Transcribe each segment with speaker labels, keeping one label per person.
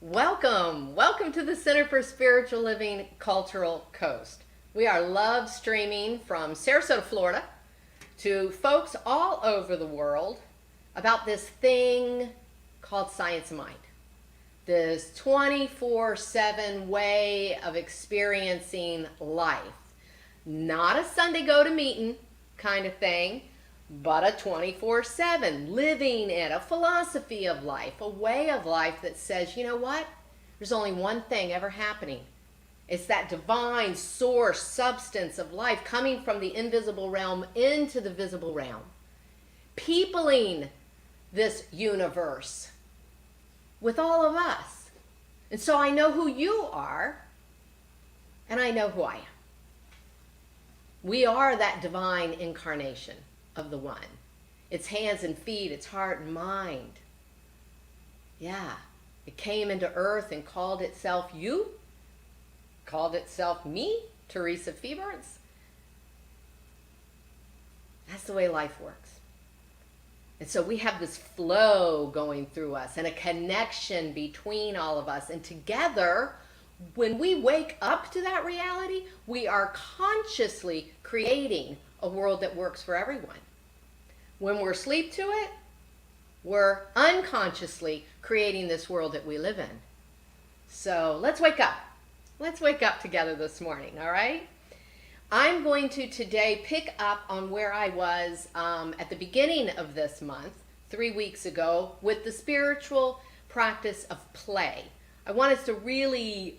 Speaker 1: Welcome to the Center for Spiritual Living Cultural Coast. We are live streaming from Sarasota, Florida to folks all over the world about this thing called science of mind. This 24/7 way of experiencing life. Not a Sunday go to meeting kind of thing, but a 24/7 living it, a philosophy of life, a way of life that says, you know what? There's only one thing ever happening. It's that divine source, substance of life coming from the invisible realm into the visible realm, peopling this universe with all of us. And so I know who you are, and I know who I am. We are that divine incarnation of the one. Its hands and feet, its heart and mind. Yeah, it came into earth and called itself you, called itself me, Theresa Feeburns. That's the way life works. And so we have this flow going through us and a connection between all of us. And together, when we wake up to that reality, we are consciously creating a world that works for everyone. When we're asleep to it, we're unconsciously creating this world that we live in. So let's wake up. Let's wake up together this morning, all right? I'm going to today pick up on where I was at the beginning of this month, 3 weeks ago, with the spiritual practice of play. I want us to really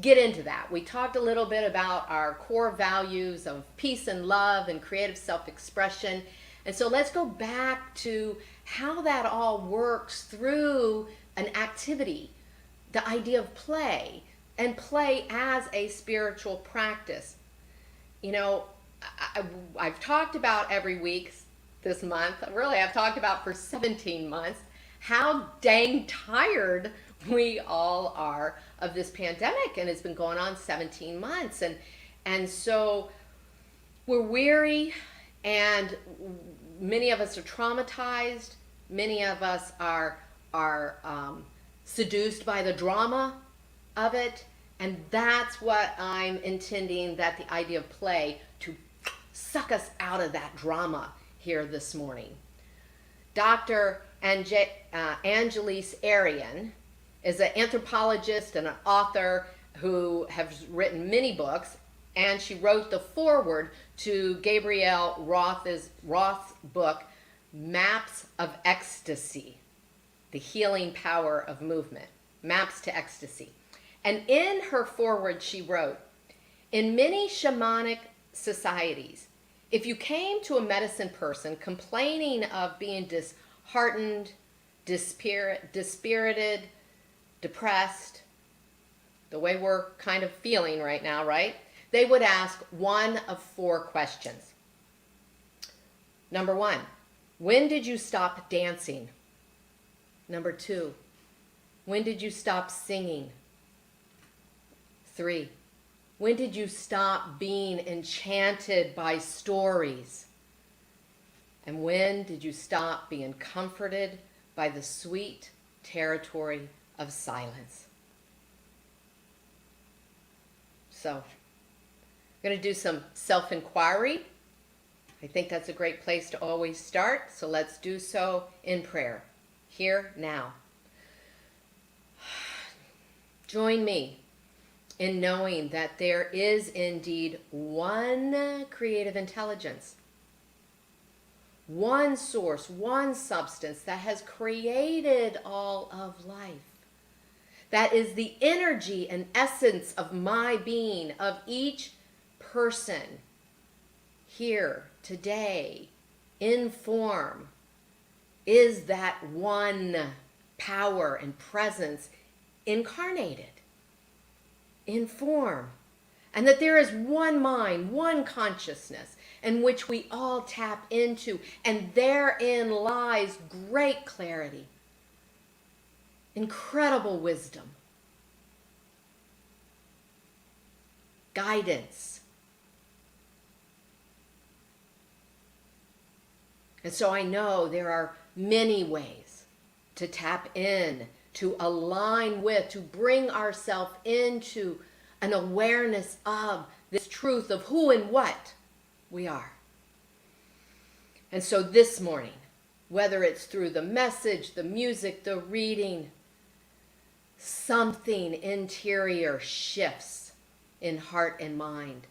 Speaker 1: get into that. We talked a little bit about our core values of peace and love and creative self-expression. And so let's go back to how that all works through an activity, the idea of play, and play as a spiritual practice. You know, I've talked about every week this month, really I've talked about for 17 months, how dang tired we all are of this pandemic, and it's been going on 17 months. And so we're weary, and many of us are traumatized. Many of us are seduced by the drama of it. And that's what I'm intending, that the idea of play to suck us out of that drama here this morning. Dr. Angelis Arian is an anthropologist and an author who has written many books, and she wrote the foreword to Gabrielle Roth's book, Maps of Ecstasy, The Healing Power of Movement, Maps to Ecstasy. And in her foreword, she wrote, in many shamanic societies, if you came to a medicine person complaining of being disheartened, dispirited, depressed, the way we're kind of feeling right now, right? They would ask one of 4 questions. Number 1, when did you stop dancing? Number 2, when did you stop singing? 3, when did you stop being enchanted by stories? And when did you stop being comforted by the sweet territory of silence? So, I'm going to do some self-inquiry. I think that's a great place to always start, so let's do so in prayer. Here, now. Join me in knowing that there is indeed one creative intelligence, one source, one substance that has created all of life. That is the energy and essence of my being, of each person here today in form, is that one power and presence incarnated in form. And that there is one mind, one consciousness in which we all tap into, and therein lies great clarity, incredible wisdom, guidance. And so I know there are many ways to tap in to align with, to bring ourselves into an awareness of this truth of who and what we are. And so this morning, whether it's through the message, the music, the reading, something interior shifts in heart and mind,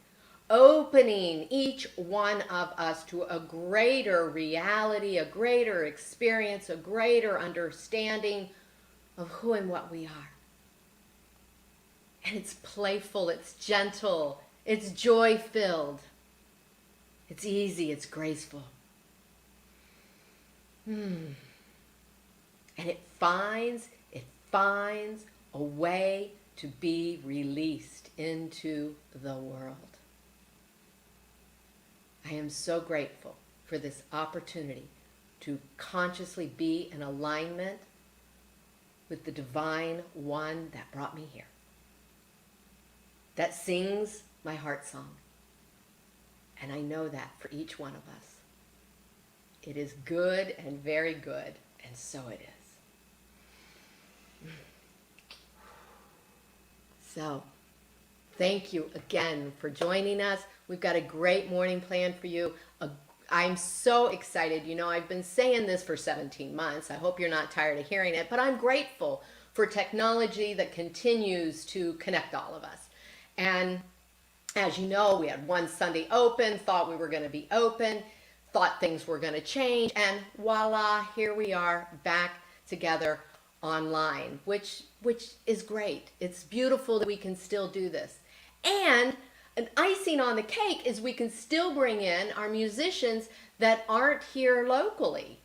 Speaker 1: opening each one of us to a greater reality, a greater experience, a greater understanding of who and what we are. And it's playful, it's gentle, it's joy-filled, it's easy, it's graceful. And it finds a way to be released into the world. I am so grateful for this opportunity to consciously be in alignment with the divine one that brought me here, that sings my heart song. And I know that for each one of us. It is good and very good, and so it is. So, thank you again for joining us. We've got a great morning planned for you. I'm so excited. You know, I've been saying this for 17 months. I hope you're not tired of hearing it, but I'm grateful for technology that continues to connect all of us. And as you know, we had one Sunday open, thought we were going to be open, thought things were going to change, and voila, here we are back together online, which is great. It's beautiful that we can still do this. And an icing on the cake is we can still bring in our musicians that aren't here locally.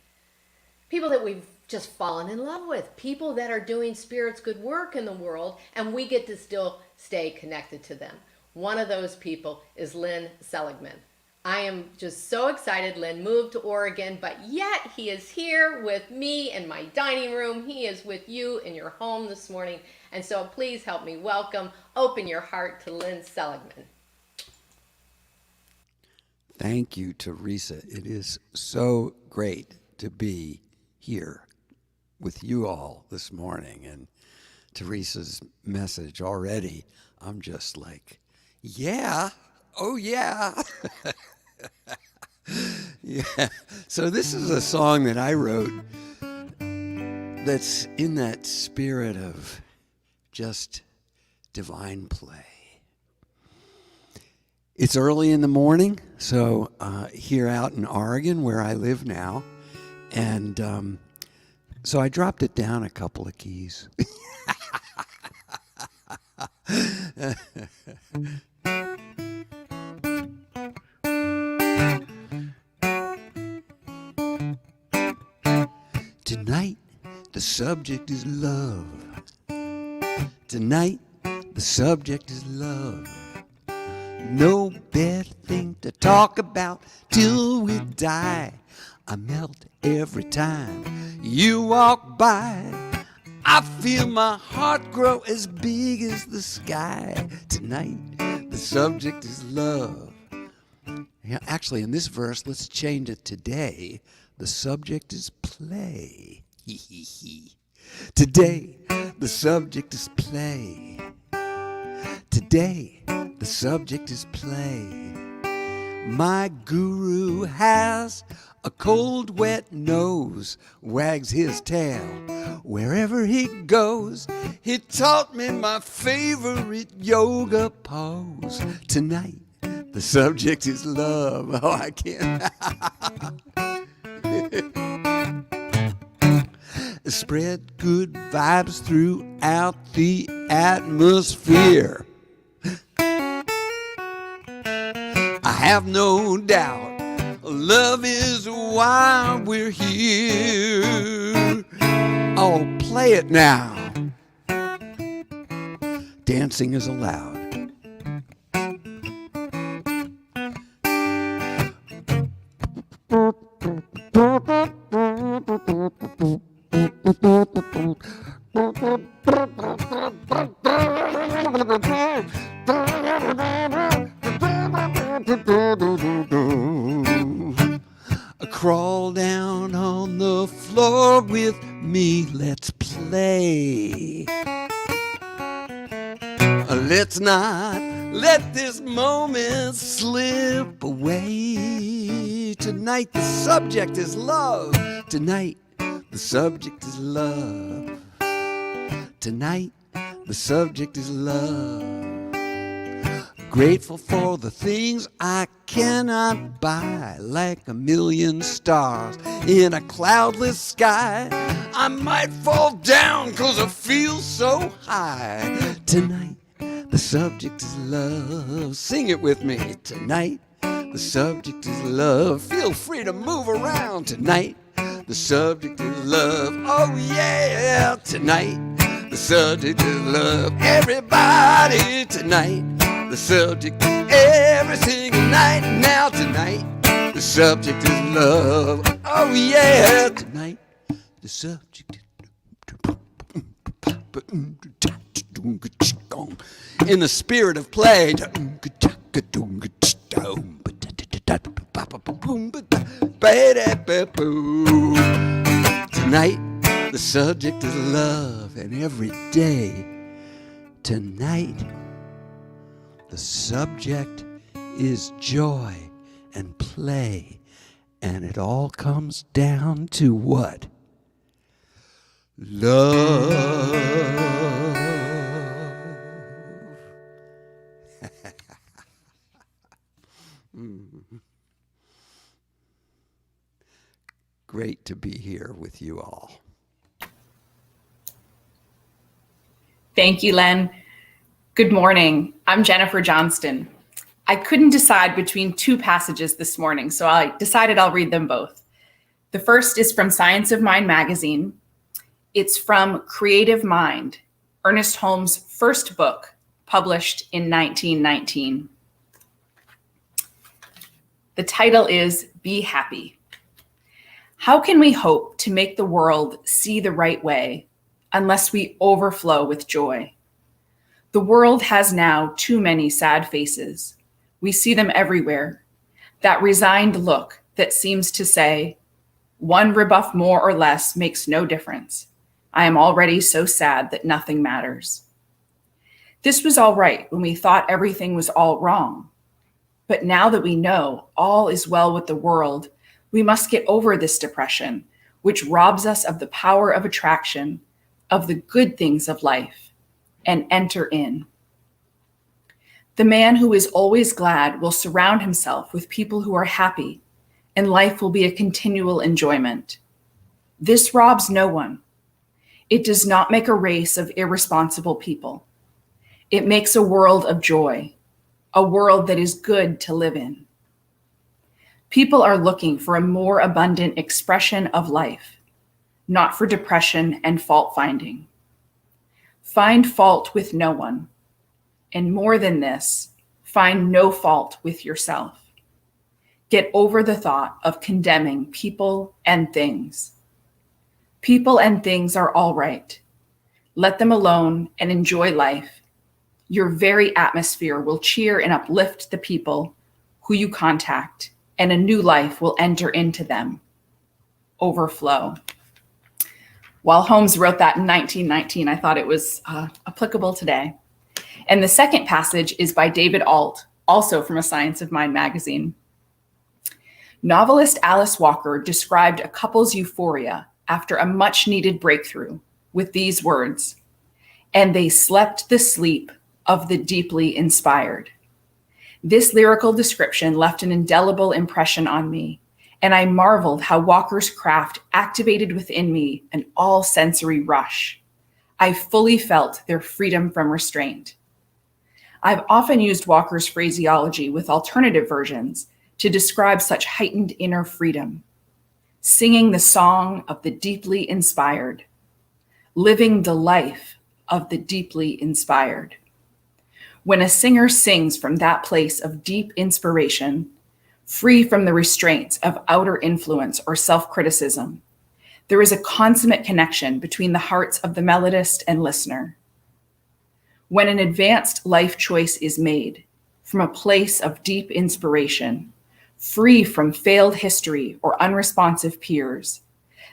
Speaker 1: People that we've just fallen in love with, people that are doing Spirit's good work in the world, and we get to still stay connected to them. One of those people is Lynn Seligman. I am just so excited. Lynn moved to Oregon, but yet he is here with me in my dining room. He is with you in your home this morning. And so please help me welcome, open your heart to Lynn Seligman.
Speaker 2: Thank you, Theresa. It is so great to be here with you all this morning. And Theresa's message already, I'm just like, yeah, oh yeah. Yeah. So this is a song that I wrote that's in that spirit of just divine play. It's early in the morning, so here out in Oregon where I live now, and so I dropped it down a couple of keys. Tonight, the subject is love. Tonight, the subject is love. No better thing to talk about till we die. I melt every time you walk by. I feel my heart grow as big as the sky. Tonight, the subject is love. Yeah, actually, in this verse, let's change it today. The subject is play. Today, the subject is play. Today, the subject is play. My guru has a cold, wet nose, wags his tail wherever he goes. He taught me my favorite yoga pose. Tonight, the subject is love. Oh, I can't. Spread good vibes throughout the atmosphere. I have no doubt love is why we're here. Oh, play it now. Dancing is allowed. Crawl down on the floor with me, let's play. play. Let's not let this moment slip away. Tonight the subject is love. Tonight the subject is love. Tonight the subject is love. Grateful for the things I cannot buy, like a million stars in a cloudless sky. I might fall down 'cause I feel so high. Tonight the subject is love. Sing it with me. Tonight the subject is love. Feel free to move around. Tonight the subject is love. Oh yeah. Tonight the subject is love. Everybody tonight. The subject every single night. Now tonight the subject is love. Oh yeah. Tonight the subject in the spirit of play. Tonight the subject is love, and every day tonight the subject is joy and play, and it all comes down to what? Love. Great to be here with you all.
Speaker 3: Thank you, Len. Good morning. I'm Jennifer Johnston. I couldn't decide between two passages this morning, so I decided I'll read them both. The first is from Science of Mind magazine. It's from Creative Mind, Ernest Holmes' first book, published in 1919. The title is Be Happy. How can we hope to make the world see the right way unless we overflow with joy? The world has now too many sad faces. We see them everywhere. That resigned look that seems to say, one rebuff more or less makes no difference. I am already so sad that nothing matters. This was all right when we thought everything was all wrong. But now that we know all is well with the world, we must get over this depression, which robs us of the power of attraction, of the good things of life, and enter in. The man who is always glad will surround himself with people who are happy, and life will be a continual enjoyment. This robs no one. It does not make a race of irresponsible people. It makes a world of joy, a world that is good to live in. People are looking for a more abundant expression of life, not for depression and fault finding. Find fault with no one. And more than this, find no fault with yourself. Get over the thought of condemning people and things. People and things are all right. Let them alone and enjoy life. Your very atmosphere will cheer and uplift the people who you contact, and a new life will enter into them. Overflow. While Holmes wrote that in 1919, I thought it was applicable today. And the second passage is by David Alt, also from A Science of Mind magazine. Novelist Alice Walker described a couple's euphoria after a much-needed breakthrough with these words, "And they slept the sleep of the deeply inspired." This lyrical description left an indelible impression on me, and I marveled how Walker's craft activated within me an all-sensory rush. I fully felt their freedom from restraint. I've often used Walker's phraseology with alternative versions to describe such heightened inner freedom. Singing the song of the deeply inspired, living the life of the deeply inspired. When a singer sings from that place of deep inspiration, free from the restraints of outer influence or self-criticism, there is a consummate connection between the hearts of the melodist and listener. When an advanced life choice is made from a place of deep inspiration, free from failed history or unresponsive peers,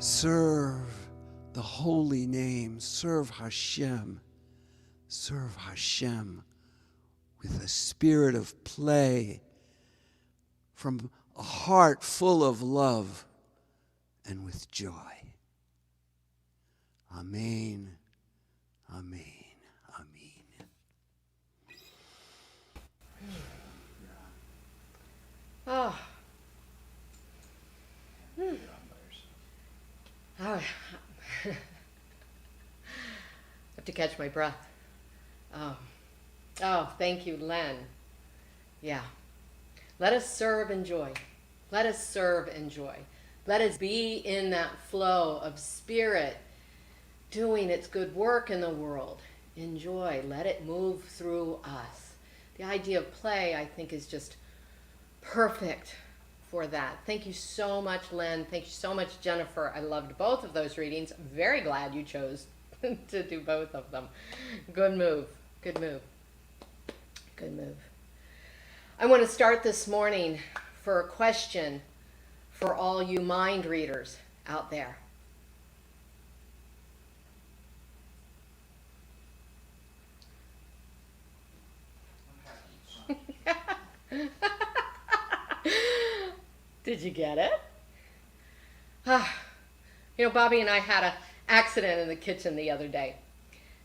Speaker 2: Serve the holy name. Serve Hashem. Serve Hashem with a spirit of play, from a heart full of love and with joy. Amen. Amen. Amen.
Speaker 1: Oh. Oh. Have to catch my breath. Oh, thank you, Len. Yeah. Let us serve and joy. Let us serve and joy. Let us be in that flow of spirit, doing its good work in the world. Enjoy. Let it move through us. The idea of play, I think, is just perfect for that. Thank you so much, Len. Thank you so much, Jennifer. I loved both of those readings. Very glad you chose to do both of them. Good move. Good move. Good move. I want to start this morning for a question for all you mind readers out there. Did you get it? Bobby and I had an accident in the kitchen the other day.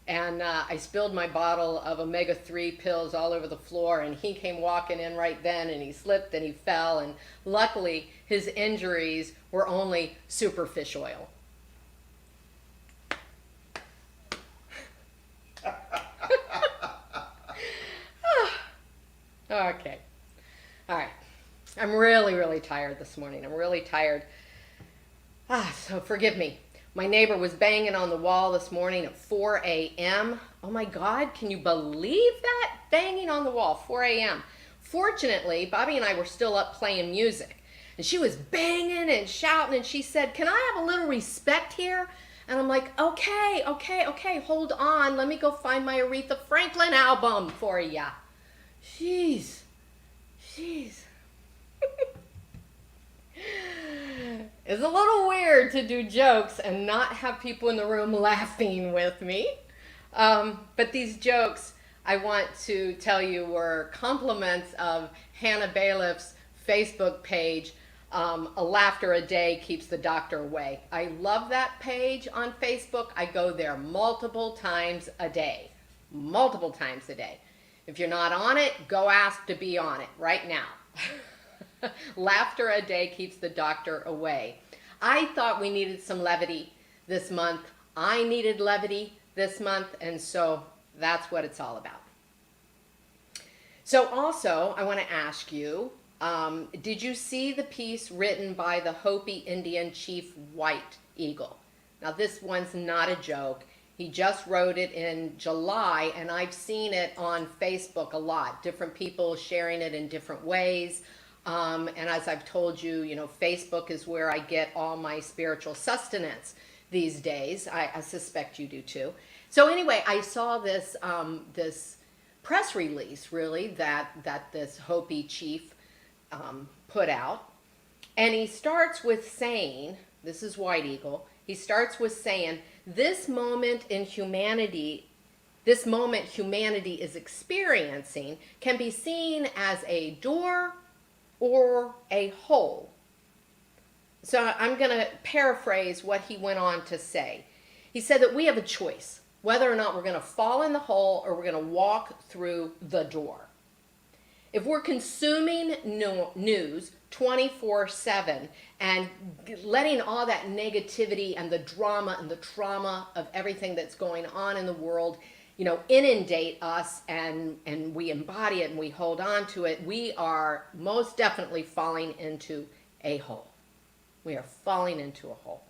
Speaker 1: And I spilled my bottle of omega-3 pills all over the floor, and he came walking in right then, and he slipped and he fell, and luckily his injuries were only superfish oil. Okay. All right. I'm really, really tired this morning. I'm really tired. So forgive me. My neighbor was banging on the wall this morning at 4 a.m. Oh my God, can you believe that? Banging on the wall, 4 a.m. Fortunately, Bobby and I were still up playing music. And she was banging and shouting, and she said, "Can I have a little respect here?" And I'm like, okay, hold on. Let me go find my Aretha Franklin album for ya. Jeez. It's a little weird to do jokes and not have people in the room laughing with me. But these jokes, I want to tell you, were compliments of Hannah Bailiff's Facebook page, A Laughter a Day Keeps the Doctor Away. I love that page on Facebook. I go there multiple times a day. If you're not on it, go ask to be on it right now. Laughter a day keeps the doctor away. I thought we needed some levity this month. I needed levity this month, and so that's what it's all about. So also, I want to ask you, did you see the piece written by the Hopi Indian chief White Eagle? Now, this one's not a joke. He just wrote it in July, and I've seen it on Facebook a lot. Different people sharing it in different ways. And as I've told you, Facebook is where I get all my spiritual sustenance these days. I suspect you do too. So anyway, I saw this this press release, really, that this Hopi chief put out. And he starts with saying, this is White Eagle, he starts with saying, this moment humanity is experiencing can be seen as a door or a hole. So I'm going to paraphrase what he went on to say. He said that we have a choice, whether or not we're going to fall in the hole or we're going to walk through the door. If we're consuming news 24/7 and letting all that negativity and the drama and the trauma of everything that's going on in the world inundate us, and we embody it and we hold on to it, we are most definitely falling into a hole. We are falling into a hole.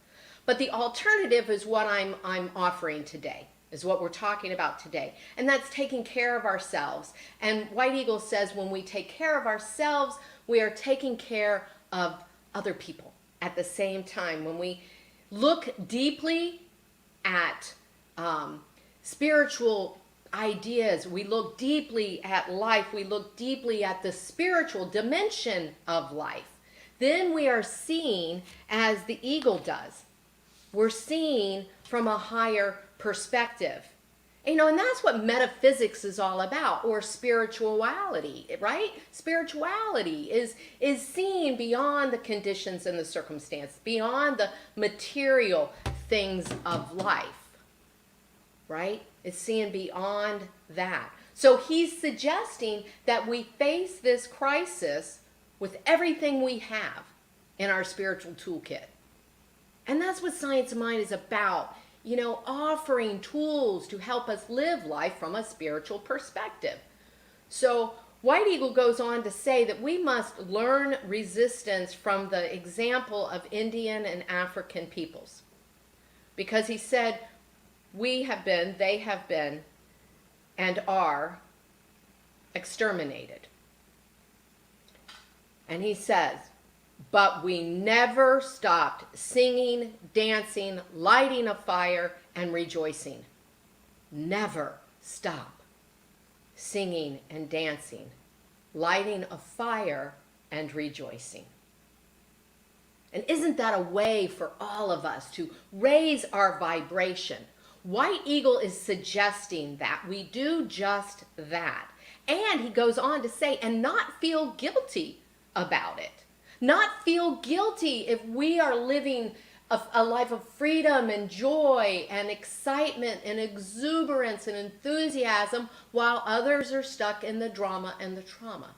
Speaker 1: But the alternative is what I'm offering today, is what we're talking about today. And that's taking care of ourselves. And White Eagle says when we take care of ourselves, we are taking care of other people at the same time. When we look deeply at spiritual ideas, we look deeply at life, we look deeply at the spiritual dimension of life, then we are seeing as the eagle does. We're seeing from a higher perspective. And that's what metaphysics is all about, or spirituality, right? Spirituality is seeing beyond the conditions and the circumstance, beyond the material things of life, right? It's seeing beyond that. So he's suggesting that we face this crisis with everything we have in our spiritual toolkit. And that's what Science of Mind is about, offering tools to help us live life from a spiritual perspective. So White Eagle goes on to say that we must learn resistance from the example of Indian and African peoples. Because he said, they have been, and are exterminated. And he says, but we never stopped singing, dancing, lighting a fire, and rejoicing. Never stop singing and dancing, lighting a fire, and rejoicing. And isn't that a way for all of us to raise our vibration? White Eagle is suggesting that we do just that. And he goes on to say, and not feel guilty about it. Not feel guilty if we are living a life of freedom and joy and excitement and exuberance and enthusiasm while others are stuck in the drama and the trauma.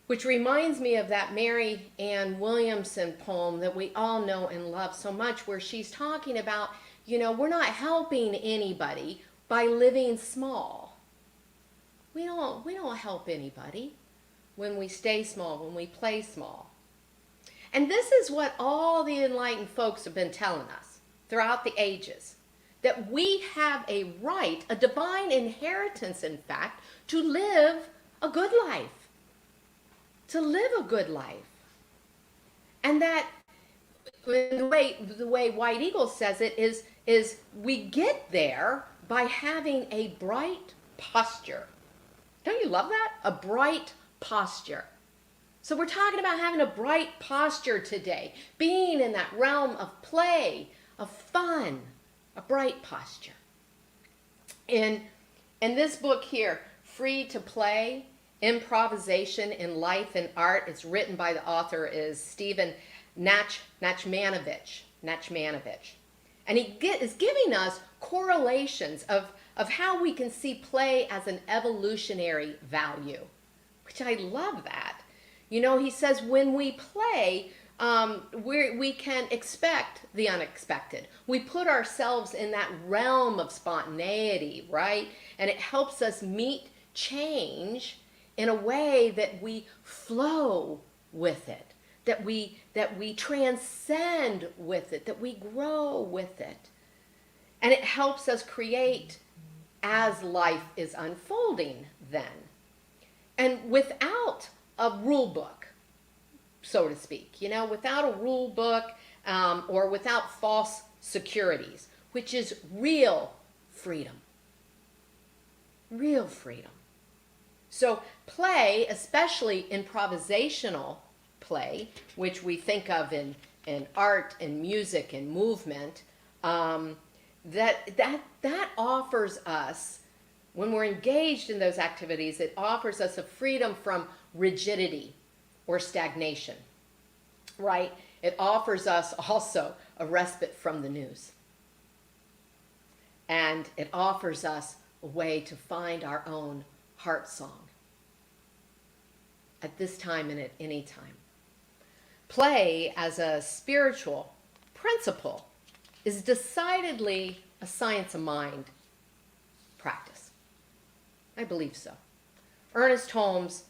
Speaker 1: Which reminds me of that Mary Ann Williamson poem that we all know and love so much, where she's talking about, we're not helping anybody by living small. We don't help anybody when we stay small, when we play small. And this is what all the enlightened folks have been telling us throughout the ages, that we have a right, a divine inheritance, in fact, to live a good life. To live a good life. And that, the way White Eagle says it is we get there by having a bright posture. Don't you love that? A bright posture. So we're talking about having a bright posture today, being in that realm of play, of fun, a bright posture. In this book here, Free to Play, Improvisation in Life and Art, it's written by the author is Stephen Nachmanovich. And he is giving us correlations of how we can see play as an evolutionary value, which I love that. He says when we play, we can expect the unexpected. We put ourselves in that realm of spontaneity, right? And it helps us meet change in a way that we flow with it, that we transcend with it, that we grow with it. And it helps us create as life is unfolding then. And without a rule book, so to speak, without a rule book or without false securities, which is real freedom. Real freedom. So play, especially improvisational play, which we think of in art and music and movement, that offers us, when we're engaged in those activities, it offers us a freedom from rigidity or stagnation, right? It offers us also a respite from the news. And it offers us a way to find our own heart song at this time and at any time. Play as a spiritual principle is decidedly a science of mind practice. I believe so. Ernest Holmes,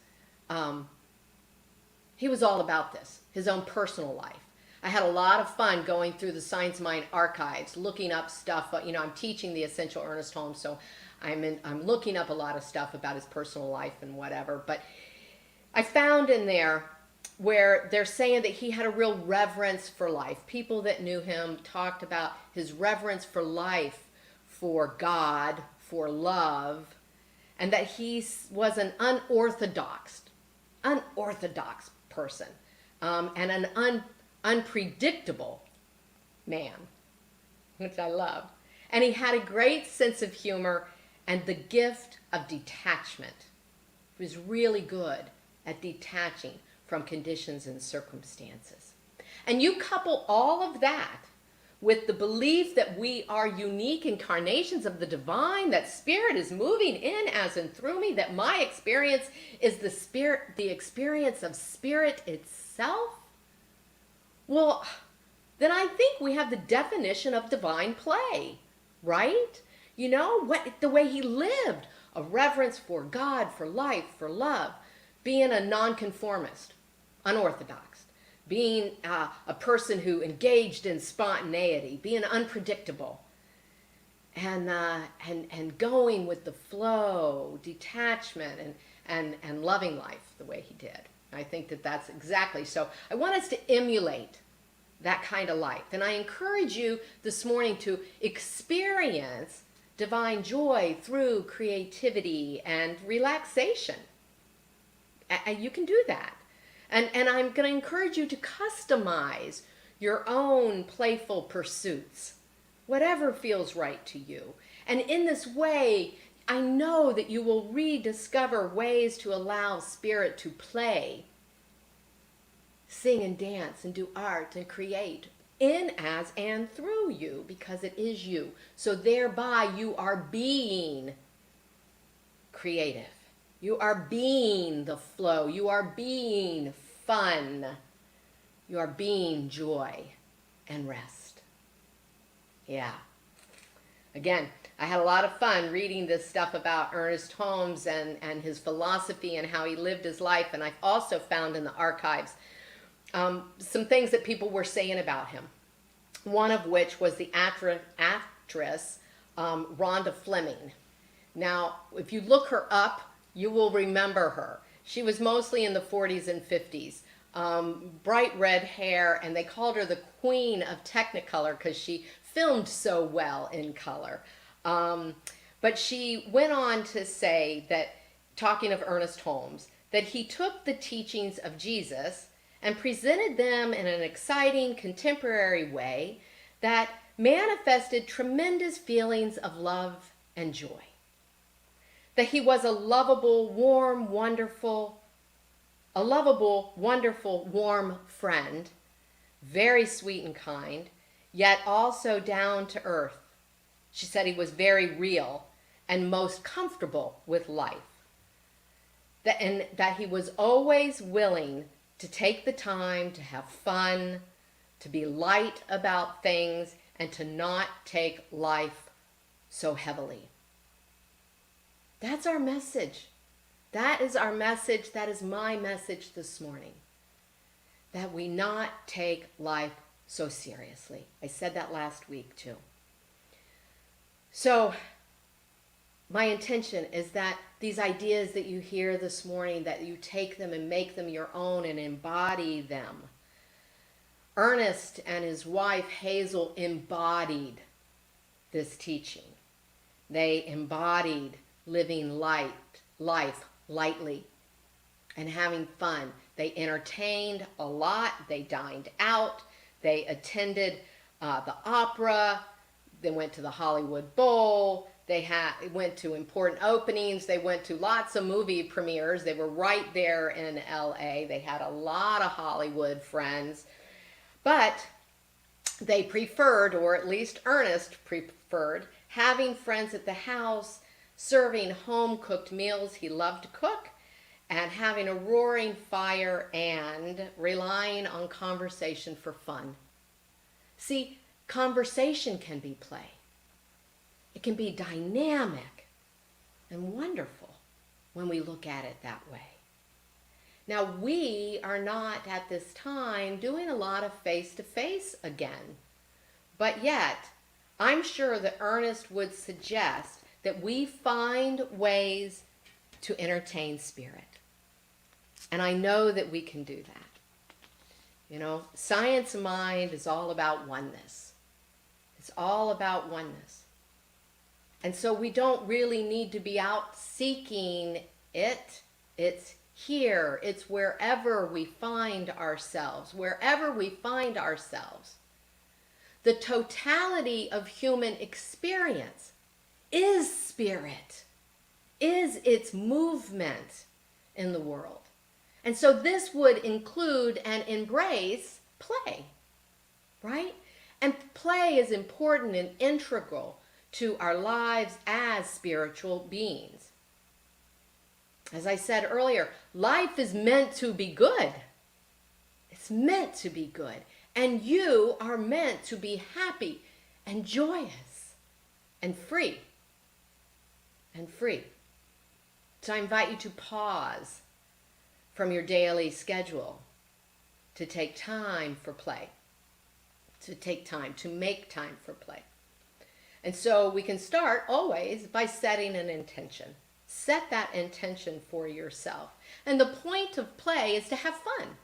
Speaker 1: he was all about this, his own personal life. I had a lot of fun going through the Science Mind archives, looking up stuff. I'm teaching the Essential Ernest Holmes, so I'm looking up a lot of stuff about his personal life and whatever. But I found in there where they're saying that he had a real reverence for life. People that knew him talked about his reverence for life, for God, for love, and that he was an unorthodox person, and an unpredictable man, which I love. And he had a great sense of humor and the gift of detachment. He was really good at detaching from conditions and circumstances. And you couple all of that with the belief that we are unique incarnations of the divine, that spirit is moving in as and through me, that my experience is the experience of spirit itself. Well, then I think we have the definition of divine play, right? The way he lived, a reverence for God, for life, for love, being a nonconformist, unorthodox, being a person who engaged in spontaneity, being unpredictable, and going with the flow, detachment, and loving life the way he did. I think that that's exactly so. I want us to emulate that kind of life. And I encourage you this morning to experience divine joy through creativity and relaxation. You can do that. And I'm going to encourage you to customize your own playful pursuits, whatever feels right to you. And in this way, I know that you will rediscover ways to allow spirit to play, sing and dance and do art and create in, as, and through you, because it is you. So thereby you are being creative. You are being the flow. You are being fun. You are being joy and rest. Yeah. Again, I had a lot of fun reading this stuff about Ernest Holmes and his philosophy and how he lived his life. And I've also found in the archives some things that people were saying about him. One of which was the actress Rhonda Fleming. Now, if you look her up, you will remember her. She was mostly in the 40s and 50s. Bright red hair, and they called her the Queen of Technicolor because she filmed so well in color. But she went on to say that, talking of Ernest Holmes, that he took the teachings of Jesus and presented them in an exciting contemporary way that manifested tremendous feelings of love and joy. That he was a lovable, wonderful, warm friend, very sweet and kind, yet also down to earth. She said he was very real and most comfortable with life. That he was always willing to take the time to have fun, to be light about things, and to not take life so heavily. That's our message. That is our message. That is my message this morning. That we not take life so seriously. I said that last week too. So my intention is that these ideas that you hear this morning, that you take them and make them your own and embody them. Ernest and his wife Hazel embodied this teaching. They embodied living life lightly and having fun. They entertained a lot. They dined out. They attended the opera. They went to the Hollywood Bowl. They went to important openings. They went to lots of movie premieres. They were right there in LA. They had a lot of Hollywood friends. But they preferred, or at least Ernest preferred, having friends at the house, serving home-cooked meals he loved to cook, and having a roaring fire and relying on conversation for fun. See, conversation can be play. It can be dynamic. and wonderful when we look at it that way. Now, we are not at this time doing a lot of face-to-face again, but yet I'm sure that Ernest would suggest that we find ways to entertain spirit. And I know that we can do that. You know, science mind is all about oneness. It's all about oneness. And so we don't really need to be out seeking it. It's here. It's wherever we find ourselves. Wherever we find ourselves. The totality of human experience is spirit, is its movement in the world. And so this would include and embrace play, right? And play is important and integral to our lives as spiritual beings. As I said earlier, life is meant to be good. It's meant to be good. And you are meant to be happy and joyous and free. And free. So I invite you to pause from your daily schedule to take time for play. To take time, to make time for play. And so we can start always by setting an intention. Set that intention for yourself. And the point of play is to have fun.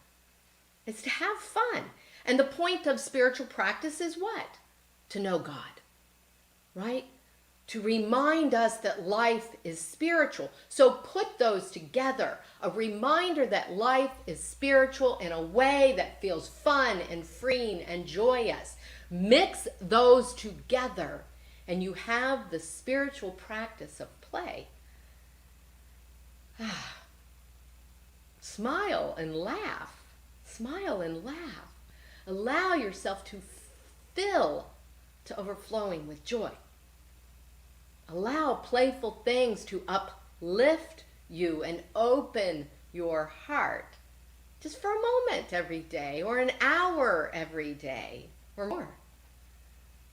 Speaker 1: It's to have fun. And the point of spiritual practice is what? To know God, right? To remind us that life is spiritual. So put those together. A reminder that life is spiritual in a way that feels fun and freeing and joyous. Mix those together and you have the spiritual practice of play. Smile and laugh. Smile and laugh. Allow yourself to fill to overflowing with joy. Allow playful things to uplift you and open your heart just for a moment every day or an hour every day or more.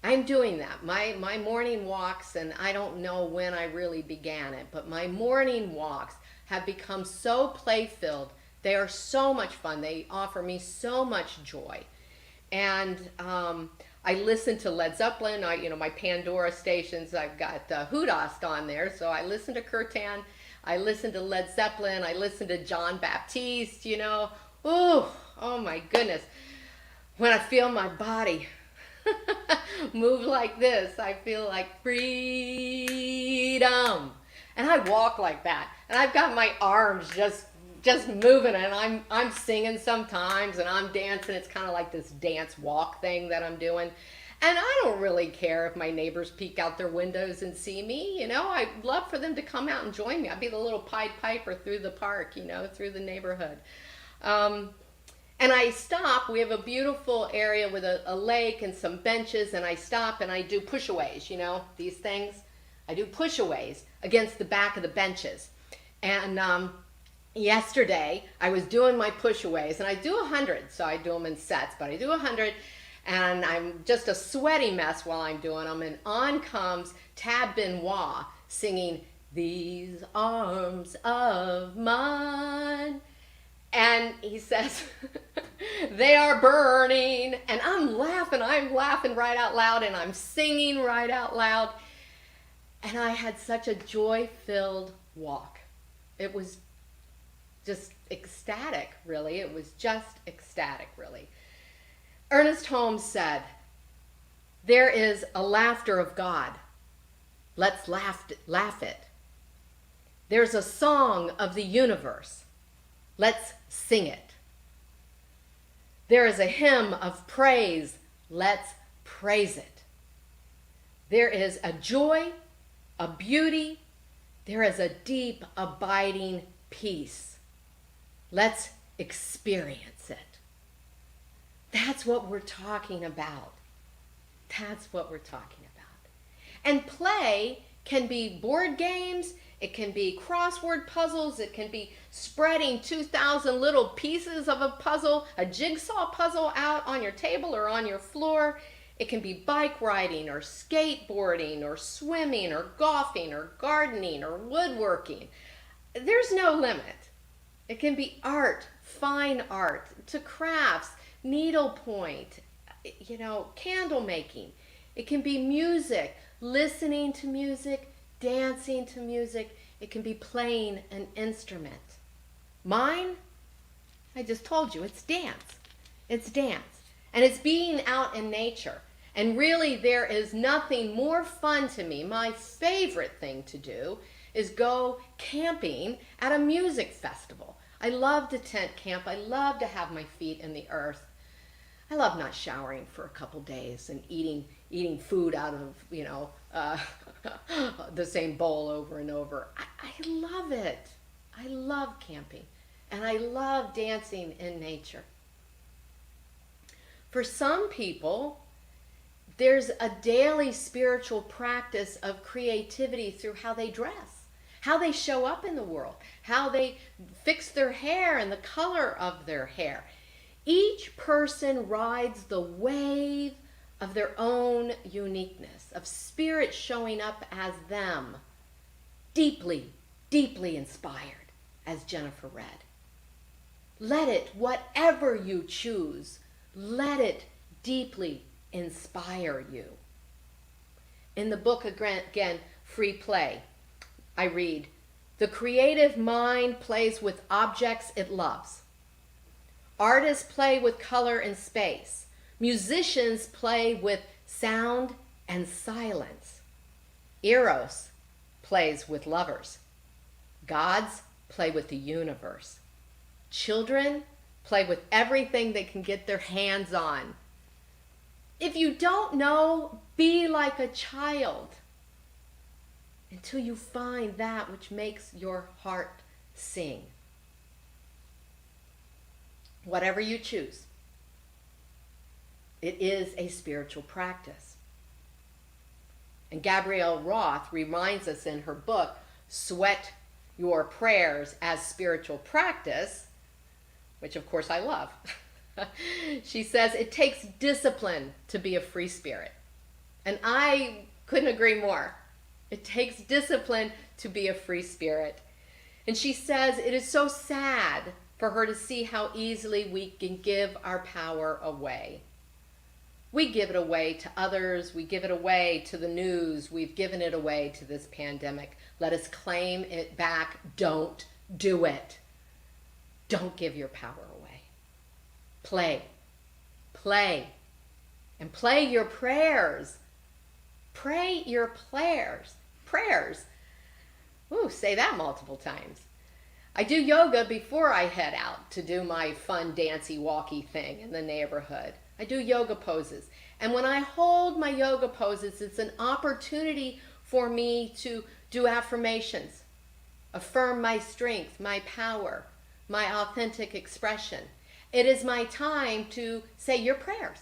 Speaker 1: I'm doing that. My morning walks, and I don't know when I really began it, but my morning walks have become so play-filled. They are so much fun. They offer me so much joy. And I listen to Led Zeppelin. My Pandora stations, I've got Hoodost on there. So I listen to Kirtan. I listen to Led Zeppelin. I listen to John Baptiste, Oh my goodness. When I feel my body move like this, I feel like freedom. And I walk like that. And I've got my arms just moving, and I'm singing sometimes, and I'm dancing. It's kind of like this dance walk thing that I'm doing. And I don't really care if my neighbors peek out their windows and see me. I'd love for them to come out and join me. I'd be the little Pied Piper through the park, through the neighborhood. And I stop. We have a beautiful area with a lake and some benches, and I stop and I do push-aways, these things. I do push-aways against the back of the benches. And yesterday, I was doing my push-aways, and I do 100, so I do them in sets, but I do 100, and I'm just a sweaty mess while I'm doing them, and on comes Tab Benoit singing, "These Arms of Mine," and he says, "They are burning," and I'm laughing right out loud, and I'm singing right out loud, and I had such a joy-filled walk. It was just ecstatic, really. It was just ecstatic, really. Ernest Holmes said, "There is a laughter of God. Let's laugh it. There's a song of the universe. Let's sing it. There is a hymn of praise. Let's praise it. There is a joy, a beauty. There is a deep, abiding peace. Let's experience it." That's what we're talking about. That's what we're talking about. And play can be board games. It can be crossword puzzles. It can be spreading 2,000 little pieces of a puzzle, a jigsaw puzzle out on your table or on your floor. It can be bike riding or skateboarding or swimming or golfing or gardening or woodworking. There's no limit. It can be art, fine art, to crafts, needlepoint, candle making. It can be music, listening to music, dancing to music. It can be playing an instrument. Mine, I just told you, it's dance. It's dance. And it's being out in nature. And really, there is nothing more fun to me. My favorite thing to do is go camping at a music festival. I love to tent camp. I love to have my feet in the earth. I love not showering for a couple days and eating food out of, the same bowl over and over. I love it. I love camping. And I love dancing in nature. For some people, there's a daily spiritual practice of creativity through how they dress, how they show up in the world, how they fix their hair and the color of their hair. Each person rides the wave of their own uniqueness, of spirit showing up as them, deeply, deeply inspired, as Jennifer read. Let it, whatever you choose, let it deeply inspire you. In the book, again, Free Play, I read, the creative mind plays with objects it loves. Artists play with color and space. Musicians play with sound and silence. Eros plays with lovers. Gods play with the universe. Children play with everything they can get their hands on. If you don't know, be like a child until you find that which makes your heart sing. Whatever you choose, it is a spiritual practice. And Gabrielle Roth reminds us in her book, Sweat Your Prayers as Spiritual Practice, which of course I love. She says it takes discipline to be a free spirit. And I couldn't agree more. It takes discipline to be a free spirit. And she says it is so sad for her to see how easily we can give our power away. We give it away to others. We give it away to the news. We've given it away to this pandemic. Let us claim it back. Don't do it. Don't give your power away. Play, play, and play your prayers. Pray your prayers. Ooh, say that multiple times. I do yoga before I head out to do my fun dancey walky thing in the neighborhood. I do yoga poses. And when I hold my yoga poses, it's an opportunity for me to do affirmations, affirm my strength, my power, my authentic expression. It is my time to say your prayers.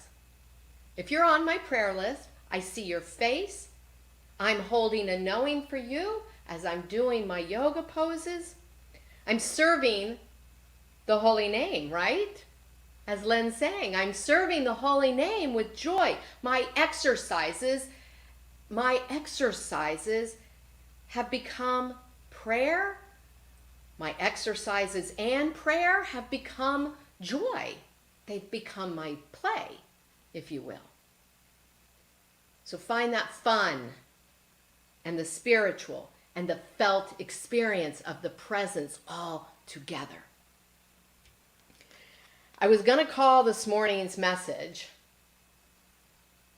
Speaker 1: If you're on my prayer list, I see your face. I'm holding a knowing for you as I'm doing my yoga poses. I'm serving the holy name, right? As Len sang, I'm serving the holy name with joy. My exercises have become prayer. My exercises and prayer have become joy. They've become my play, if you will. So find that fun and the spiritual and the felt experience of the presence all together. I was going to call this morning's message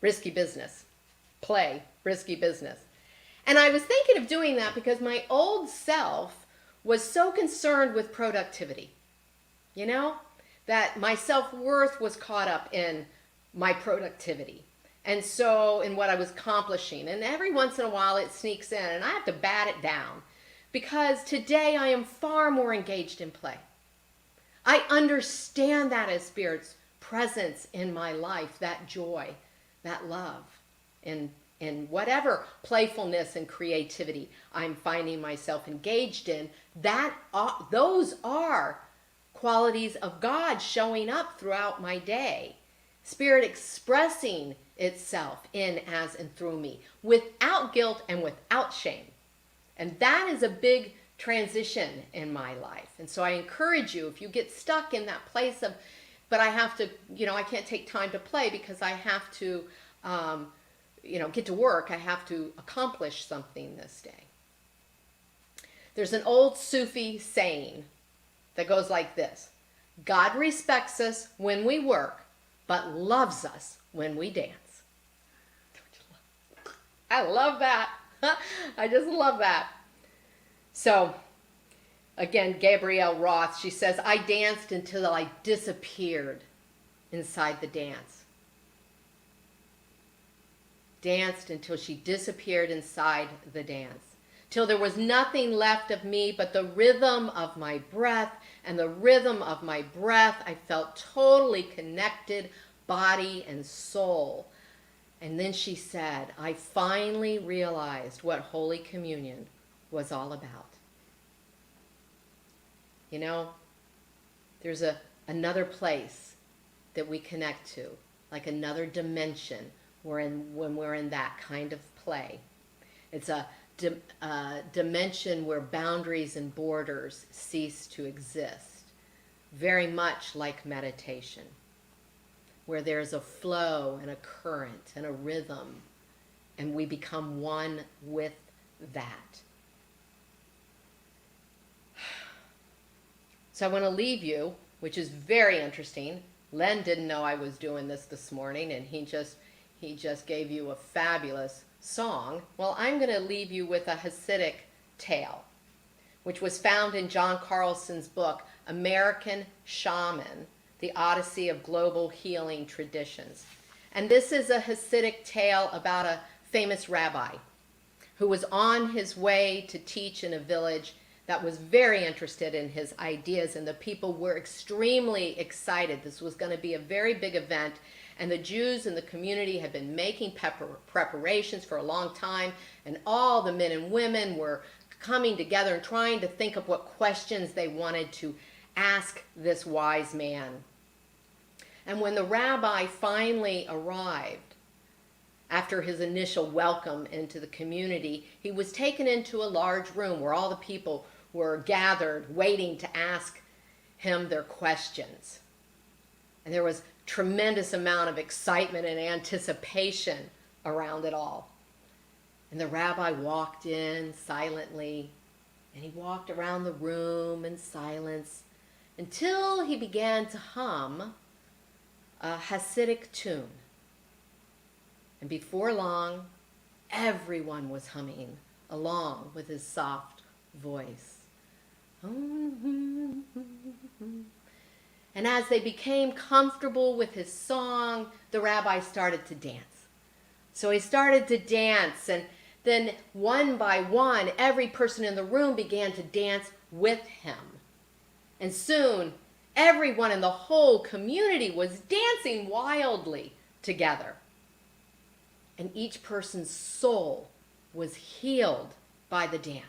Speaker 1: Risky Business. Play Risky Business. And I was thinking of doing that because my old self was so concerned with productivity. That my self-worth was caught up in my productivity. And so in what I was accomplishing. And every once in a while it sneaks in and I have to bat it down because today I am far more engaged in play. I understand that as Spirit's presence in my life, that joy, that love, in whatever playfulness and creativity I'm finding myself engaged in, those are qualities of God showing up throughout my day. Spirit expressing itself in, as, and through me without guilt and without shame. And that is a big transition in my life. And so I encourage you, if you get stuck in that place of, but I have to, I can't take time to play because I have to, get to work. I have to accomplish something this day. There's an old Sufi saying that goes like this: God respects us when we work, but loves us when we dance. I love that. I just love that. So, again, Gabrielle Roth, she says, I danced until I disappeared inside the dance. Danced until she disappeared inside the dance. Till there was nothing left of me but the rhythm of my breath. And the rhythm of my breath, I felt totally connected, body and soul. And then she said, I finally realized what Holy Communion was all about. There's another place that we connect to, like another dimension when we're in that kind of play. It's a dimension where boundaries and borders cease to exist, very much like meditation, where there's a flow and a current and a rhythm, and we become one with that. So I want to leave you, which is very interesting. Len didn't know I was doing this morning, and he just gave you a fabulous song. Well, I'm going to leave you with a Hasidic tale, which was found in John Carlson's book, American Shaman, The Odyssey of Global Healing Traditions. And this is a Hasidic tale about a famous rabbi who was on his way to teach in a village that was very interested in his ideas, and the people were extremely excited. This was going to be a very big event, and the Jews in the community had been making preparations for a long time, and all the men and women were coming together and trying to think of what questions they wanted to ask this wise man. And when the rabbi finally arrived, after his initial welcome into the community, he was taken into a large room where all the people were gathered waiting to ask him their questions. And there was tremendous amount of excitement and anticipation around it all. And the rabbi walked in silently, and he walked around the room in silence until he began to hum a Hasidic tune. And before long, everyone was humming along with his soft voice. And as they became comfortable with his song, the rabbi started to dance. So he started to dance, and then one by one, every person in the room began to dance with him. And soon, everyone in the whole community was dancing wildly together. And each person's soul was healed by the dance.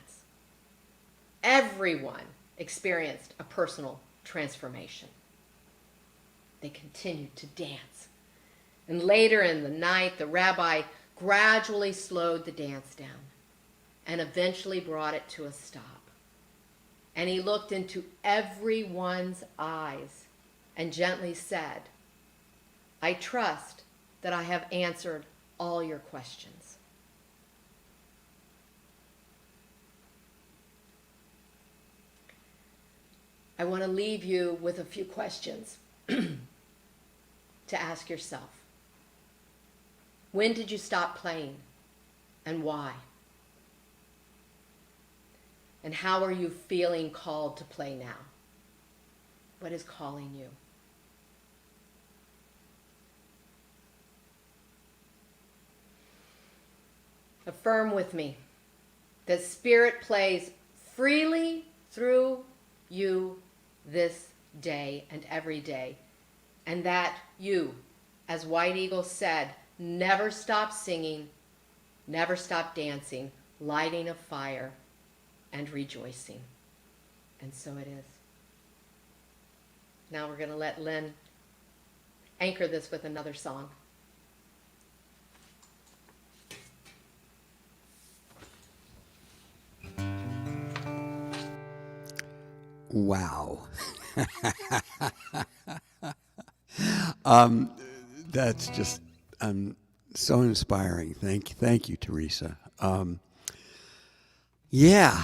Speaker 1: Everyone experienced a personal transformation. They continued to dance. And later in the night, the rabbi gradually slowed the dance down and eventually brought it to a stop. And he looked into everyone's eyes and gently said, I trust that I have answered all your questions. I want to leave you with a few questions to ask yourself. When did you stop playing, and why? And how are you feeling called to play now? What is calling you? Affirm with me that Spirit plays freely through you this day and every day, and that you, as White Eagle said, never stop singing, never stop dancing, lighting a fire, and rejoicing. And so it is. Now we're going to let Lynn anchor this with another song.
Speaker 2: Wow. That's just so inspiring. Thank you, Theresa. Yeah.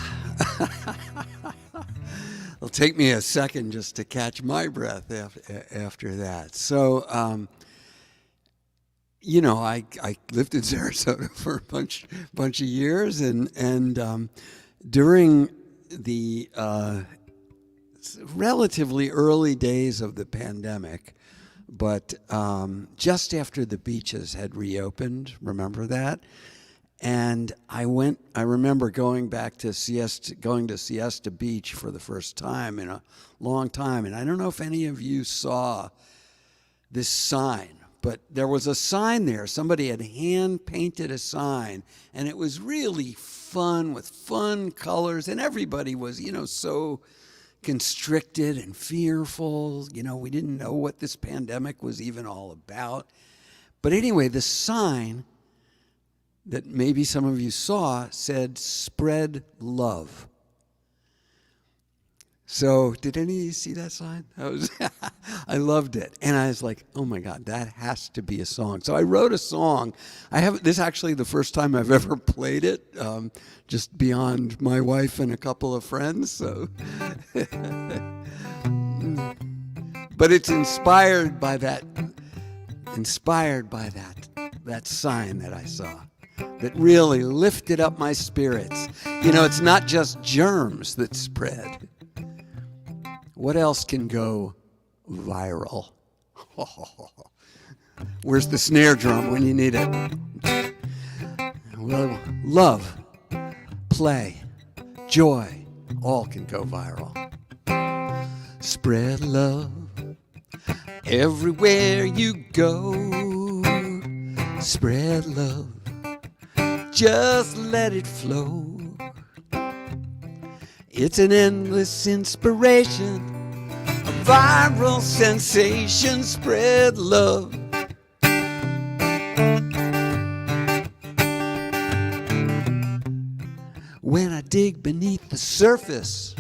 Speaker 2: It'll take me a second just to catch my breath after that. So, I lived in Sarasota for a bunch of years, and during the relatively early days of the pandemic, but just after the beaches had reopened, remember that? And I remember going to Siesta Beach for the first time in a long time. And I don't know if any of you saw this sign, but there was a sign there. Somebody had hand painted a sign, and it was really fun with fun colors. And everybody was, so constricted and fearful. We didn't know what this pandemic was even all about. But anyway, the sign that maybe some of you saw said, "Spread love." So did any of you see that sign? I loved it. And I was like, oh my God, that has to be a song. So I wrote a song. This is actually the first time I've ever played it, just beyond my wife and a couple of friends. So, but it's inspired by that sign that I saw, that really lifted up my spirits. It's not just germs that spread. What else can go viral? Where's the snare drum when you need it? Well, love, play, joy, all can go viral. Spread love everywhere you go. Spread love, just let it flow. It's an endless inspiration, a viral sensation. Spread love. When I dig beneath the surface,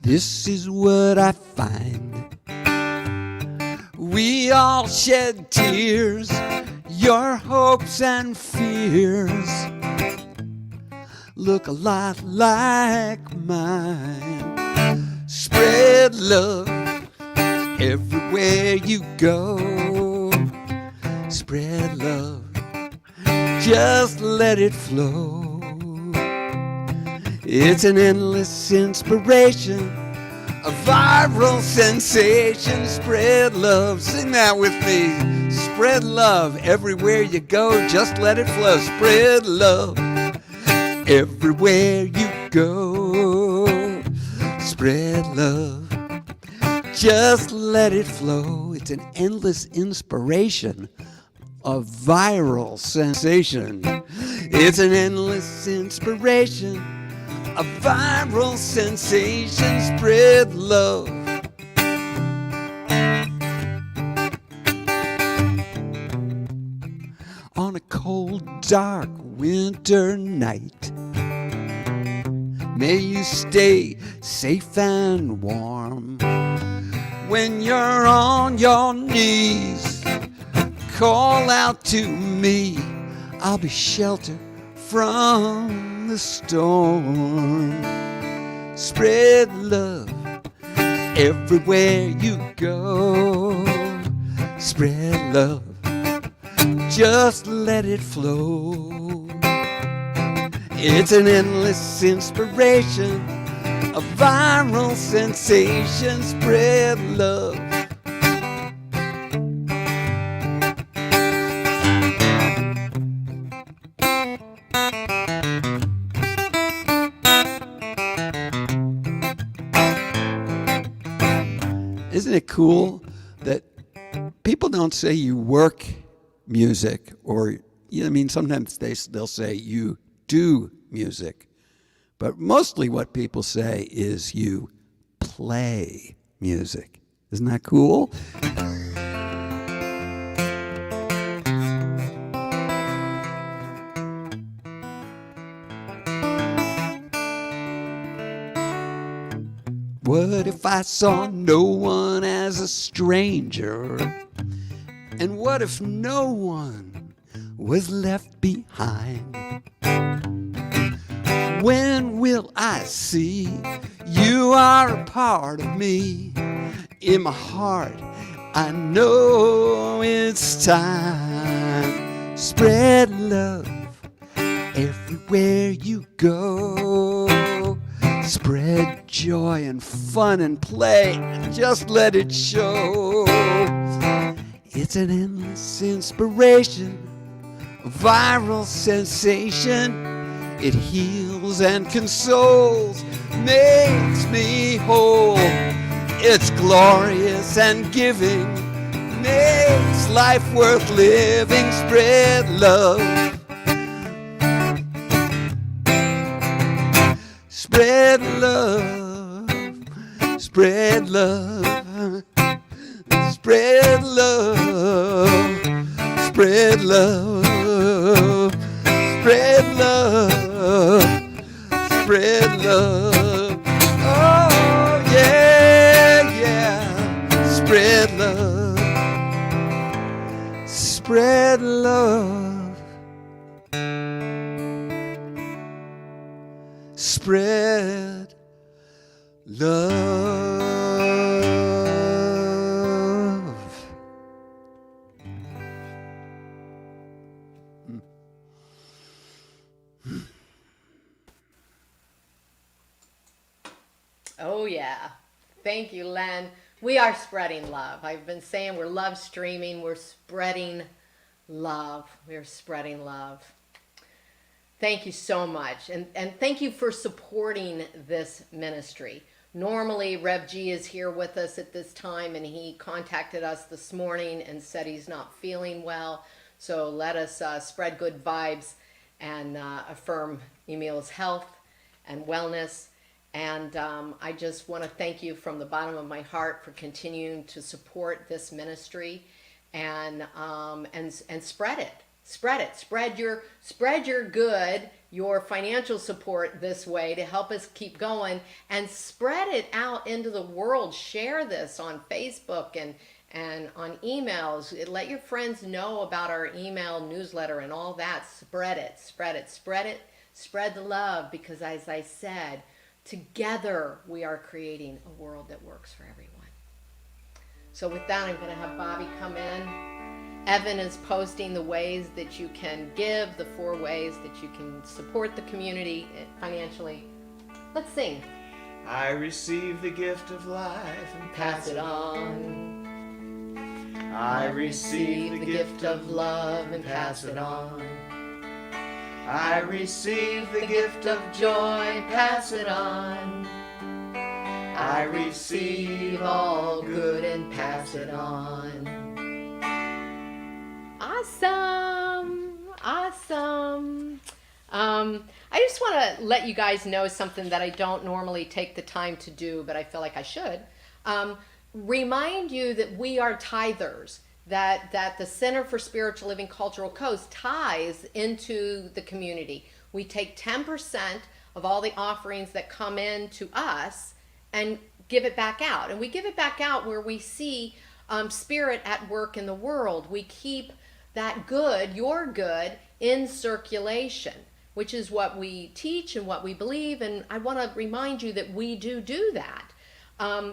Speaker 2: this is what I find. We all shed tears, your hopes and fears look a lot like mine. Spread love everywhere you go. Spread love, just let it flow. It's an endless inspiration, a viral sensation. Spread love, sing that with me. Spread love everywhere you go, just let it flow. Spread love everywhere you go. Spread love, just let it flow. It's an endless inspiration, a viral sensation. It's an endless inspiration, a viral sensation. Spread love. On a cold, dark winter night, may you stay safe and warm. When you're on your knees, call out to me. I'll be sheltered from the storm. Spread love everywhere you go. Spread love, just let it flow. It's an endless inspiration, a viral sensation. Spread love. Isn't it cool that people don't say you work music, or sometimes they'll say you do music, but mostly what people say is you play music. Isn't that cool? I saw no one as a stranger? And what if no one was left behind? When will I see you are a part of me? In my heart, I know it's time. Spread love everywhere you go. Spread joy and fun and play, and just let it show. It's an endless inspiration, a viral sensation. It heals and consoles, makes me whole. It's glorious and giving, makes life worth living. Spread love. Spread love. Spread love. Spread love. Spread love. Spread love. Spread love. Oh, yeah, yeah. Spread love. Spread love. Spread love.
Speaker 1: Oh, yeah. Thank you, Len. We are spreading love. I've been saying we're love streaming. We're spreading love. We're spreading love. Thank you so much. And thank you for supporting this ministry. Normally, Rev G is here with us at this time, and he contacted us this morning and said he's not feeling well. So let us spread good vibes and affirm Emil's health and wellness. And I just want to thank you from the bottom of my heart for continuing to support this ministry and spread it. Spread it. Spread your good, your financial support this way to help us keep going, and spread it out into the world. Share this on Facebook and on emails. Let your friends know about our email newsletter and all that. Spread it. Spread it. Spread it. Spread the love, because as I said, together we are creating a world that works for everyone. So with that, I'm going to have Bobby come in. Evan is posting the ways that you can give, the 4 ways that you can support the community financially. Let's sing.
Speaker 4: I receive the gift of life and
Speaker 1: Pass it on.
Speaker 4: I receive the gift of
Speaker 1: love and pass it on.
Speaker 4: I receive the gift of
Speaker 1: joy, pass it on.
Speaker 4: I receive
Speaker 1: all good and pass it on. Awesome. Awesome. I just want to let you guys know something that I don't normally take the time to do, but I feel like I should. Remind you that we are tithers, that the Center for Spiritual Living Cultural Coast tithes into the community. We take 10% of all the offerings that come in to us and give it back out. And we give it back out where we see spirit at work in the world. We keep that good, your good, in circulation, which is what we teach and what we believe. And I want to remind you that we do that.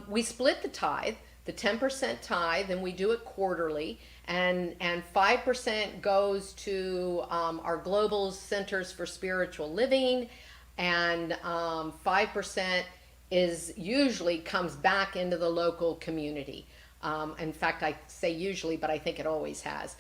Speaker 1: We split the tithe, the 10% tithe, and we do it quarterly. And 5% goes to our global centers for spiritual living, and 5% is usually comes back into the local community. In fact, I say usually, but I think it always has.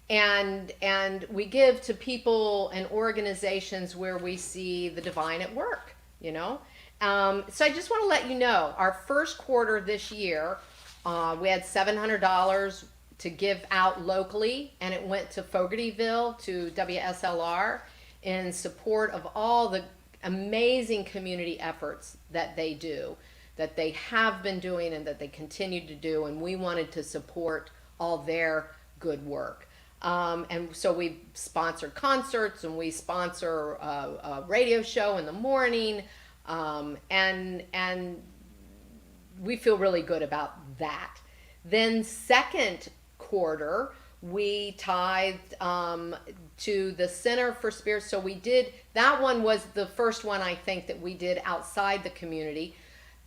Speaker 1: And we give to people and organizations where we see the divine at work, you know. So I just want to let you know, our first quarter this year, we had $700 to give out locally, and it went to Fogartyville, to WSLR, in support of all the amazing community efforts that they do, that they have been doing and that they continue to do, and we wanted to support all their good work. And so we sponsor concerts, and we sponsor a radio show in the morning, and we feel really good about that. Then second quarter, we tithed to the Center for Spirit. So we did, that one was the first one I think that we did outside the community.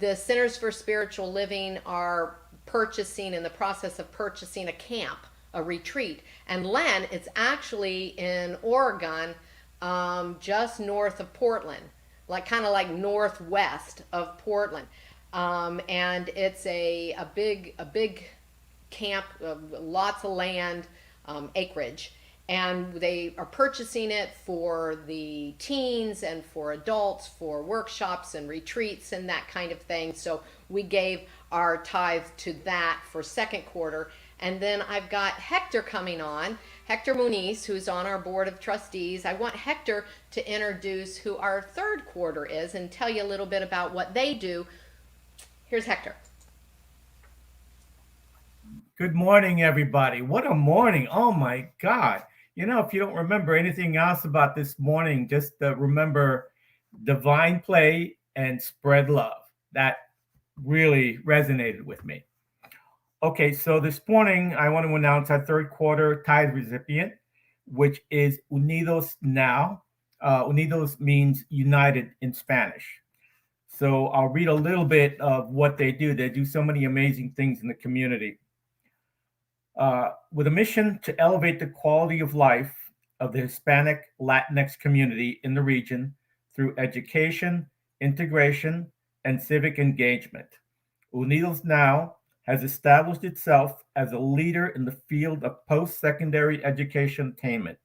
Speaker 1: The Centers for Spiritual Living are purchasing, in the process of purchasing a camp, a retreat. And Len, it's actually in Oregon, just north of Portland, like kind of like northwest of Portland. And it's a big camp, lots of land, acreage. And they are purchasing it for the teens and for adults, for workshops and retreats and that kind of thing. So we gave our tithe to that for second quarter. And then I've got Hector coming on, Hector Muniz, who's on our board of trustees. I want Hector to introduce who our third quarter is and tell you a little bit about what they do. Here's Hector.
Speaker 5: Good morning, everybody. What a morning. Oh my God. You know, if you don't remember anything else about this morning, just remember divine play and spread love. That really resonated with me. Okay, so this morning I want to announce our third quarter tithe recipient, which is Unidos Now. Unidos means united in Spanish. So I'll read a little bit of what they do. They do so many amazing things in the community. With a mission to elevate the quality of life of the Hispanic Latinx community in the region through education, integration, and civic engagement. Unidos Now has established itself as a leader in the field of post-secondary education attainment.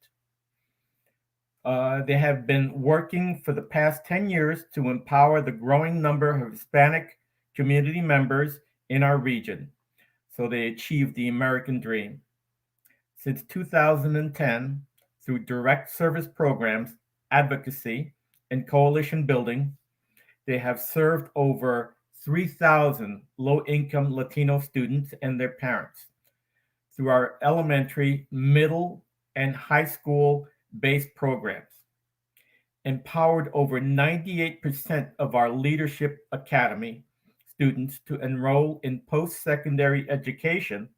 Speaker 5: They have been working for the past 10 years to empower the growing number of Hispanic community members in our region, so they achieved the American dream. Since 2010, through direct service programs, advocacy, and coalition building, they have served over 3,000 low-income Latino students and their parents through our elementary, middle, and high school-based programs, empowered over 98% of our Leadership Academy students to enroll in post-secondary education,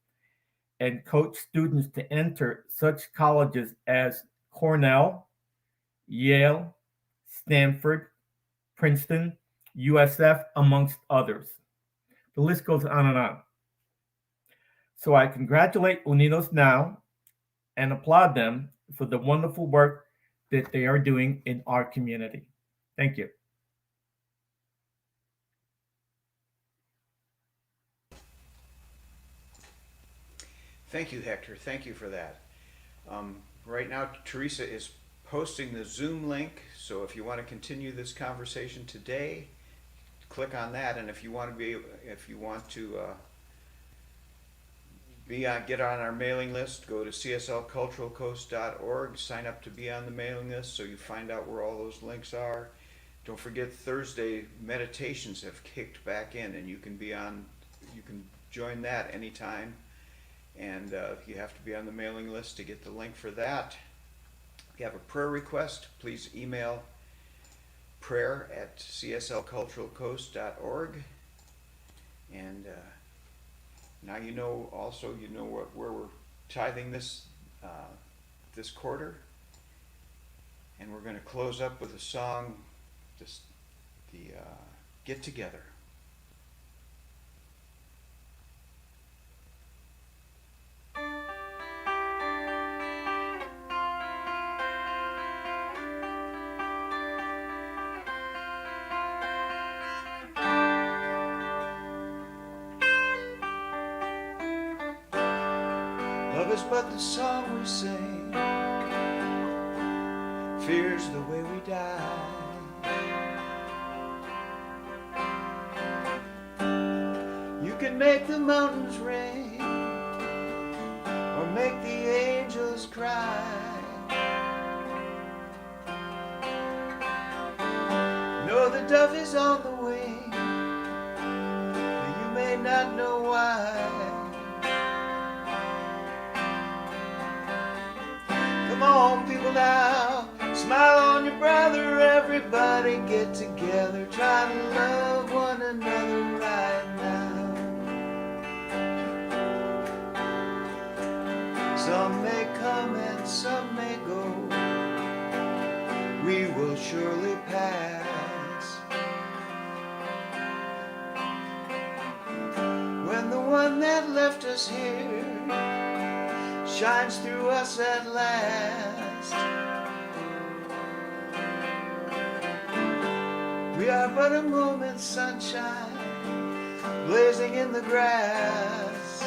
Speaker 5: and coach students to enter such colleges as Cornell, Yale, Stanford, Princeton, USF, amongst others. The list goes on and on. So I congratulate Unidos Now and applaud them for the wonderful work that they are doing in our community. Thank you.
Speaker 4: Thank you, Hector. Thank you for that. Right now, Theresa is posting the Zoom link, so if you want to continue this conversation today, click on that. And if you want to get on our mailing list, go to CSLCulturalCoast.org, sign up to be on the mailing list so you find out where all those links are. Don't forget, Thursday meditations have kicked back in, and you can join that anytime. And you have to be on the mailing list to get the link for that. If you have a prayer request, please email prayer@cslculturalcoast.org. And now you know where we're tithing this quarter. And we're going to close up with a song, the Get Together. Love is but the song we sing, fear's the way we die. You can make the mountains rain, or make the angels cry. Know the dove is on the wing, but you may not know why. Come on, people, now, smile on your brother. Everybody get together, try to love one another right now. Some may come and some may go. We will surely pass. When the one that left us here shines through us at last, we are but a moment's sunshine blazing in the grass.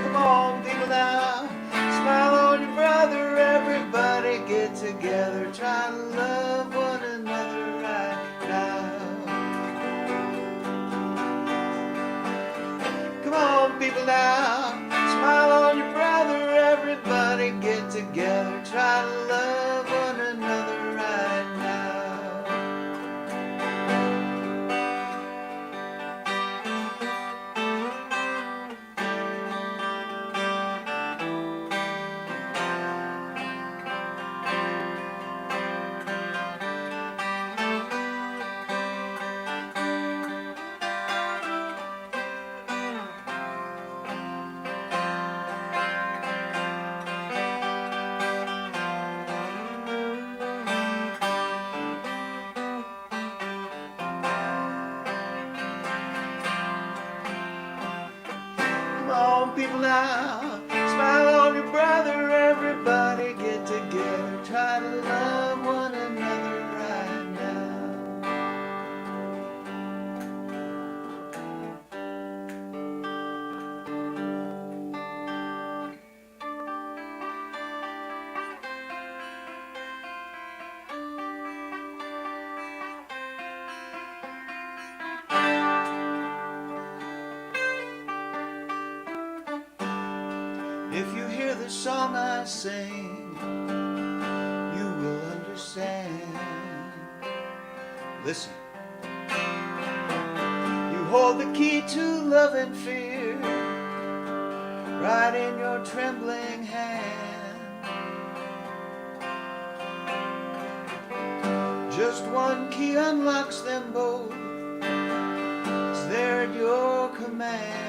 Speaker 4: Come on, people now, smile on your brother. Everybody get together, try to love one another right now. Come on, people now, smile on your brother. Everybody get together, try to love one another right now. Come on, people now, smile on your brother. Everybody get together, try to love one another right now. If you hear the song I sing, you will understand. Listen. You hold the key to love and fear right in your trembling hand. Just one key unlocks them both. It's there at your command.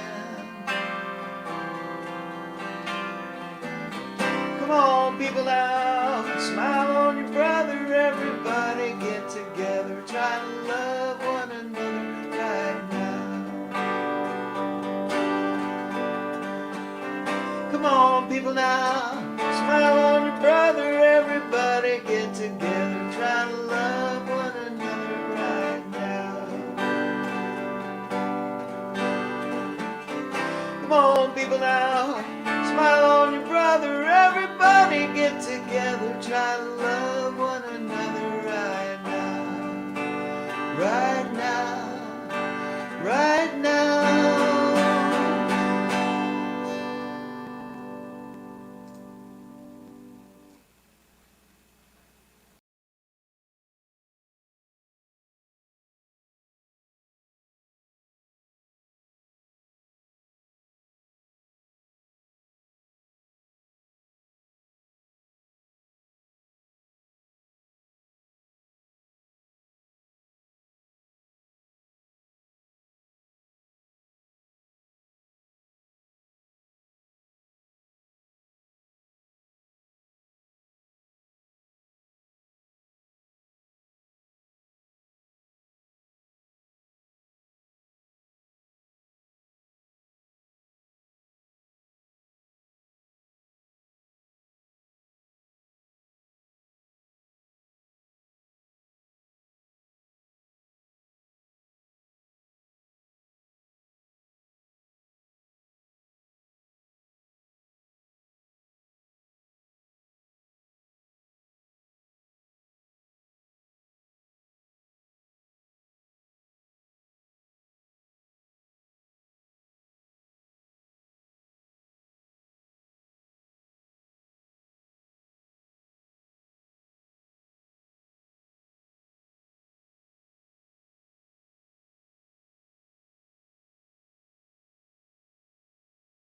Speaker 4: Come on, people now, smile on your brother. Everybody get together, try to love one another right now. Come on, people now, smile on your brother. Everybody get together, try to love one another right now. Come on, people now, smile on your brother. Everybody get together, try to love one